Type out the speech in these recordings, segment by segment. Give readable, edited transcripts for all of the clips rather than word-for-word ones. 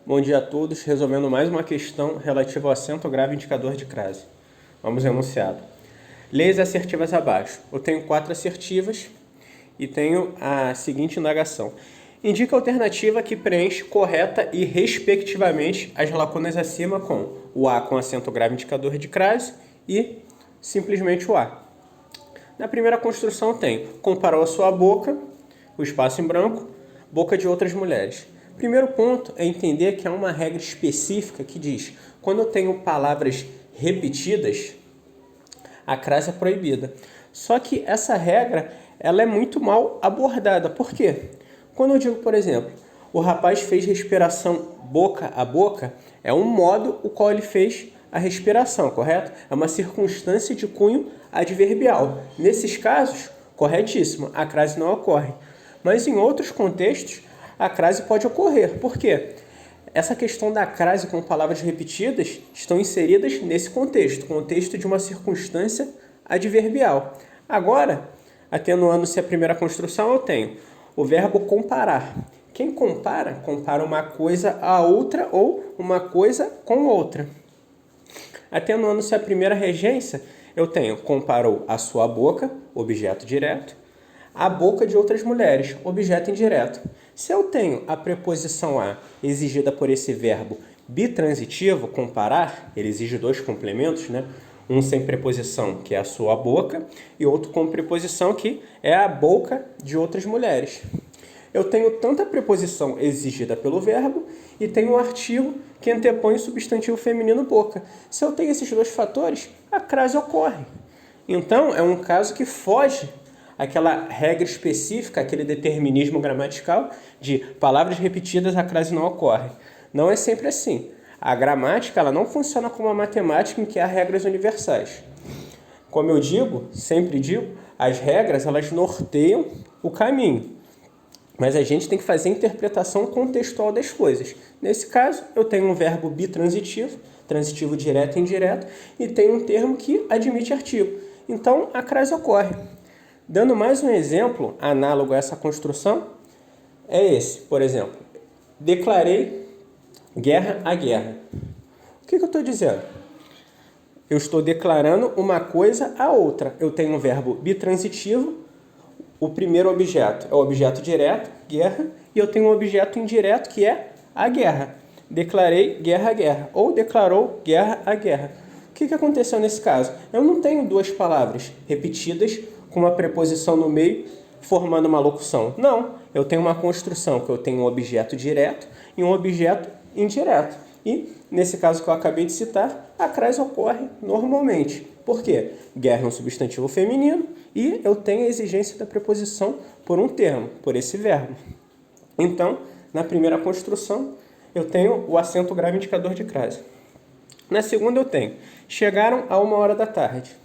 Bom dia a todos, resolvendo mais uma questão relativa ao acento grave indicador de crase. Vamos ao enunciado. Leis assertivas abaixo. Eu tenho 4 assertivas e tenho a seguinte indagação. Indica a alternativa que preenche correta e respectivamente as lacunas acima com o A com acento grave indicador de crase e simplesmente o A. Na primeira construção tem comparou a sua boca, o espaço em branco, boca de outras mulheres. Primeiro ponto é entender que há uma regra específica que diz quando eu tenho palavras repetidas, a crase é proibida. Só que essa regra ela é muito mal abordada. Por quê? Quando eu digo, por exemplo, o rapaz fez respiração boca a boca, é um modo o qual ele fez a respiração, correto? É uma circunstância de cunho adverbial. Nesses casos, corretíssimo, a crase não ocorre. Mas em outros contextos, a crase pode ocorrer. Por quê? Essa questão da crase com palavras repetidas estão inseridas nesse contexto de uma circunstância adverbial. Agora, atenuando-se a primeira construção, eu tenho o verbo comparar. Quem compara, compara uma coisa a outra ou uma coisa com outra. Atenuando-se a primeira regência, eu tenho comparou a sua boca, objeto direto, a boca de outras mulheres, objeto indireto. Se eu tenho a preposição a exigida por esse verbo bitransitivo, comparar, ele exige 2 complementos, né? Um sem preposição, que é a sua boca, e outro com preposição, que é a boca de outras mulheres. Eu tenho tanto a preposição exigida pelo verbo e tenho o artigo que antepõe o substantivo feminino boca. Se eu tenho esses 2 fatores, a crase ocorre. Então, é um caso que foge aquela regra específica, aquele determinismo gramatical de palavras repetidas a crase não ocorre. Não é sempre assim. A gramática ela não funciona como a matemática em que há regras universais. Como eu digo, sempre digo, as regras elas norteiam o caminho. Mas a gente tem que fazer a interpretação contextual das coisas. Nesse caso, eu tenho um verbo bitransitivo, transitivo direto e indireto, e tenho um termo que admite artigo. Então, a crase ocorre. Dando mais um exemplo análogo a essa construção, é esse, por exemplo. Declarei guerra à guerra. O que eu estou dizendo? Eu estou declarando uma coisa a outra. Eu tenho um verbo bitransitivo, o primeiro objeto é o objeto direto, guerra, e eu tenho um objeto indireto que é a guerra. Declarei guerra à guerra, ou declarou guerra à guerra. O que aconteceu nesse caso? Eu não tenho 2 palavras repetidas com uma preposição no meio formando uma locução. Não, eu tenho uma construção que eu tenho um objeto direto e um objeto indireto. E, nesse caso que eu acabei de citar, a crase ocorre normalmente. Por quê? Guerra é um substantivo feminino e eu tenho a exigência da preposição por um termo, por esse verbo. Então, na primeira construção, eu tenho o acento grave indicador de crase. Na segunda eu tenho, chegaram a 1h da tarde.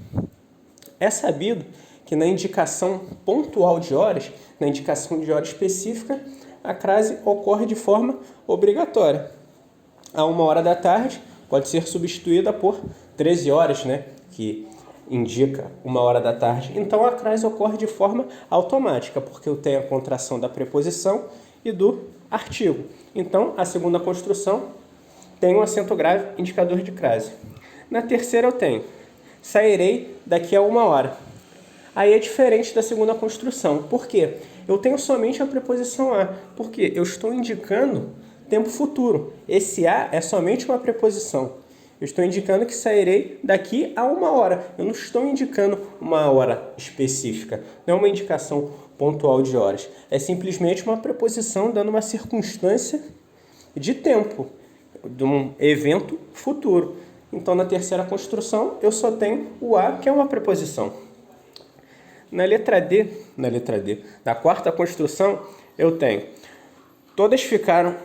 É sabido que na indicação pontual de horas, na indicação de hora específica, a crase ocorre de forma obrigatória. A 1h da tarde pode ser substituída por 13 horas, né? Que indica 1h da tarde. Então, a crase ocorre de forma automática, porque eu tenho a contração da preposição e do artigo. Então, a segunda construção tem um acento grave indicador de crase. Na terceira eu tenho, sairei daqui a 1h. Aí é diferente da segunda construção. Por quê? Eu tenho somente a preposição a, porque eu estou indicando tempo futuro. Esse a é somente uma preposição. Eu estou indicando que sairei daqui a 1h. Eu não estou indicando uma hora específica. Não é uma indicação pontual de horas. É simplesmente uma preposição dando uma circunstância de tempo, de um evento futuro. Então, na terceira construção, eu só tenho o a, que é uma preposição. Na letra D, da quarta construção, eu tenho todas ficaram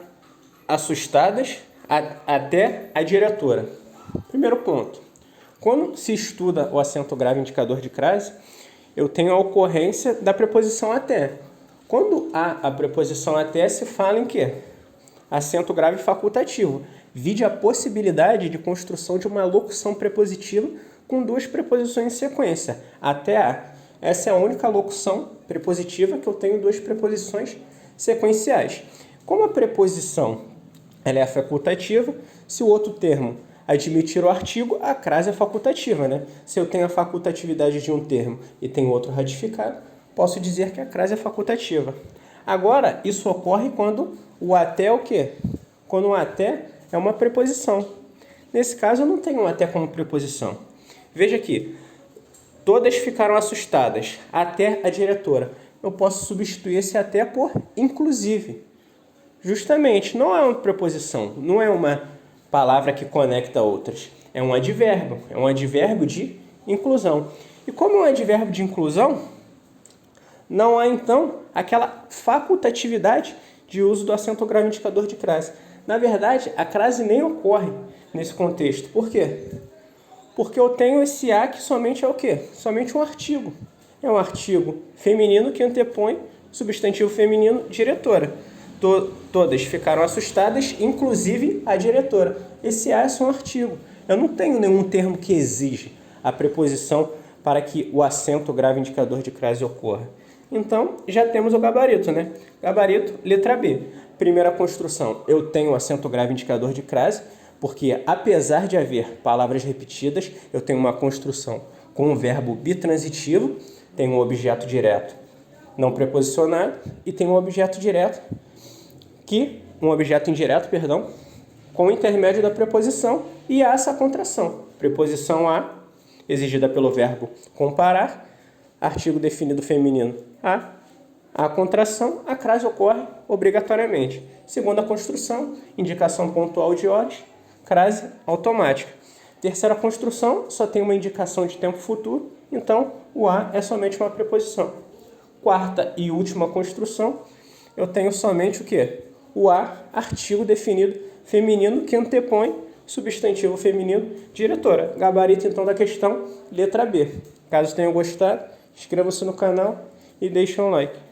assustadas até a diretora. Primeiro ponto. Quando se estuda o acento grave indicador de crase, eu tenho a ocorrência da preposição até. Quando há a preposição até, se fala em quê? Acento grave facultativo. Vide a possibilidade de construção de uma locução prepositiva com 2 preposições em sequência. Até a. Essa é a única locução prepositiva que eu tenho 2 preposições sequenciais. Como a preposição ela é facultativa. Se o outro termo admitir o artigo, a crase é facultativa, né? Se eu tenho a facultatividade de um termo e tenho outro ratificado, posso dizer que a crase é facultativa. Agora, isso ocorre quando o até é o quê? Quando o até é uma preposição. Nesse caso, eu não tenho um até como preposição. Veja aqui, todas ficaram assustadas, até a diretora. Eu posso substituir esse até por inclusive. Justamente, não é uma preposição, não é uma palavra que conecta outras. É um advérbio de inclusão. E como é um advérbio de inclusão, não há então aquela facultatividade de uso do acento grave indicador de crase. Na verdade, a crase nem ocorre nesse contexto. Por quê? Porque eu tenho esse a que somente é o quê? Somente um artigo. É um artigo feminino que antepõe substantivo feminino diretora. Todas ficaram assustadas, inclusive a diretora. Esse a é só um artigo. Eu não tenho nenhum termo que exige a preposição para que o acento grave indicador de crase ocorra. Então, já temos o gabarito, né? Gabarito, letra B. Primeira construção, eu tenho o acento grave indicador de crase, porque apesar de haver palavras repetidas, eu tenho uma construção com um verbo bitransitivo, tenho um objeto direto não preposicionado e tenho um objeto direto um objeto indireto, com o intermédio da preposição e há essa contração. Preposição a, exigida pelo verbo comparar, artigo definido feminino a contração, a crase ocorre obrigatoriamente. Segunda construção, indicação pontual de horas, crase automática. Terceira construção, só tem uma indicação de tempo futuro, então o a é somente uma preposição. Quarta e última construção, eu tenho somente o quê? O a, artigo definido feminino que antepõe substantivo feminino diretora. Gabarito, então, da questão, letra B. Caso tenham gostado, inscrevam-se no canal e deixem um like.